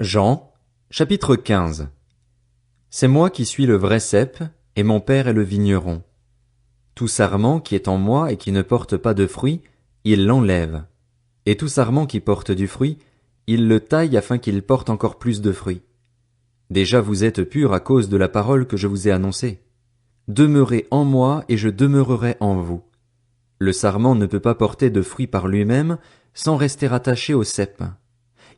Jean, chapitre 15. C'est moi qui suis le vrai cep, et mon père est le vigneron. Tout sarment qui est en moi et qui ne porte pas de fruit, il l'enlève. Et tout sarment qui porte du fruit, il le taille afin qu'il porte encore plus de fruits. Déjà vous êtes purs à cause de la parole que je vous ai annoncée. Demeurez en moi et je demeurerai en vous. Le sarment ne peut pas porter de fruit par lui-même sans rester attaché au cep.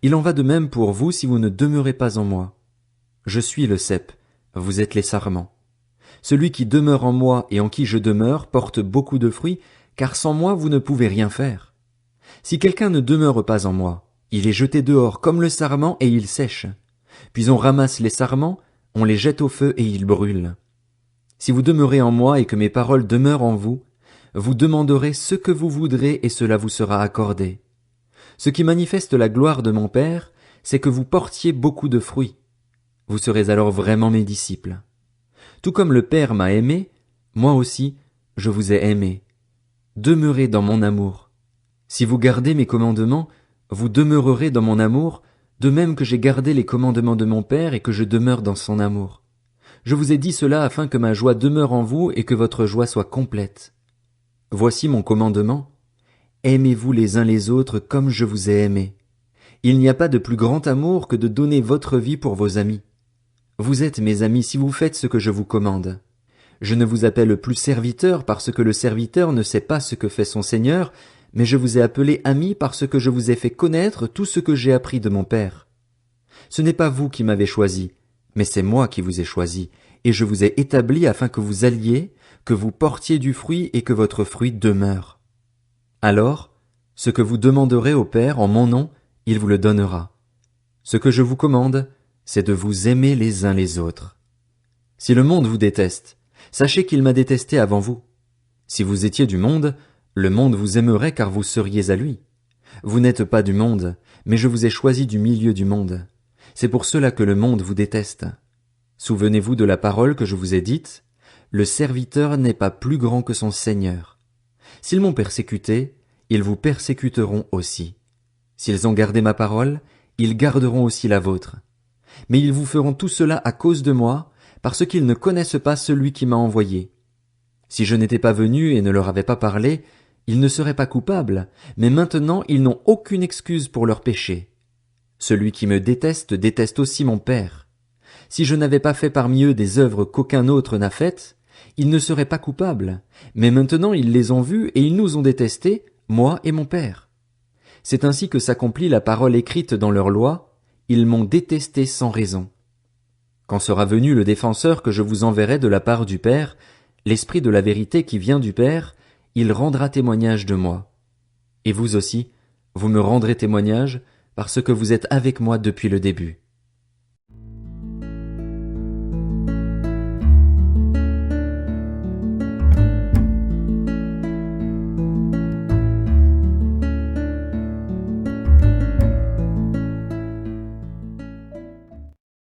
Il en va de même pour vous si vous ne demeurez pas en moi. Je suis le cep, vous êtes les sarments. Celui qui demeure en moi et en qui je demeure porte beaucoup de fruits, car sans moi vous ne pouvez rien faire. Si quelqu'un ne demeure pas en moi, il est jeté dehors comme le sarment et il sèche. Puis on ramasse les sarments, on les jette au feu et ils brûlent. Si vous demeurez en moi et que mes paroles demeurent en vous, vous demanderez ce que vous voudrez et cela vous sera accordé. Ce qui manifeste la gloire de mon Père, c'est que vous portiez beaucoup de fruits. Vous serez alors vraiment mes disciples. Tout comme le Père m'a aimé, moi aussi, je vous ai aimé. Demeurez dans mon amour. Si vous gardez mes commandements, vous demeurerez dans mon amour, de même que j'ai gardé les commandements de mon Père et que je demeure dans son amour. Je vous ai dit cela afin que ma joie demeure en vous et que votre joie soit complète. Voici mon commandement. Aimez-vous les uns les autres comme je vous ai aimé. Il n'y a pas de plus grand amour que de donner votre vie pour vos amis. Vous êtes mes amis si vous faites ce que je vous commande. Je ne vous appelle plus serviteur parce que le serviteur ne sait pas ce que fait son Seigneur, mais je vous ai appelé ami parce que je vous ai fait connaître tout ce que j'ai appris de mon Père. Ce n'est pas vous qui m'avez choisi, mais c'est moi qui vous ai choisi, et je vous ai établi afin que vous alliez, que vous portiez du fruit et que votre fruit demeure. Alors, ce que vous demanderez au Père en mon nom, il vous le donnera. Ce que je vous commande, c'est de vous aimer les uns les autres. Si le monde vous déteste, sachez qu'il m'a détesté avant vous. Si vous étiez du monde, le monde vous aimerait car vous seriez à lui. Vous n'êtes pas du monde, mais je vous ai choisi du milieu du monde. C'est pour cela que le monde vous déteste. Souvenez-vous de la parole que je vous ai dite, le serviteur n'est pas plus grand que son Seigneur. S'ils m'ont persécuté, ils vous persécuteront aussi. S'ils ont gardé ma parole, ils garderont aussi la vôtre. Mais ils vous feront tout cela à cause de moi, parce qu'ils ne connaissent pas celui qui m'a envoyé. Si je n'étais pas venu et ne leur avais pas parlé, ils ne seraient pas coupables, mais maintenant ils n'ont aucune excuse pour leur péché. Celui qui me déteste déteste aussi mon Père. Si je n'avais pas fait parmi eux des œuvres qu'aucun autre n'a faites, ils ne seraient pas coupables, mais maintenant ils les ont vus et ils nous ont détestés, moi et mon Père. C'est ainsi que s'accomplit la parole écrite dans leur loi, ils m'ont détesté sans raison. Quand sera venu le défenseur que je vous enverrai de la part du Père, l'Esprit de la vérité qui vient du Père, il rendra témoignage de moi. Et vous aussi, vous me rendrez témoignage, parce que vous êtes avec moi depuis le début.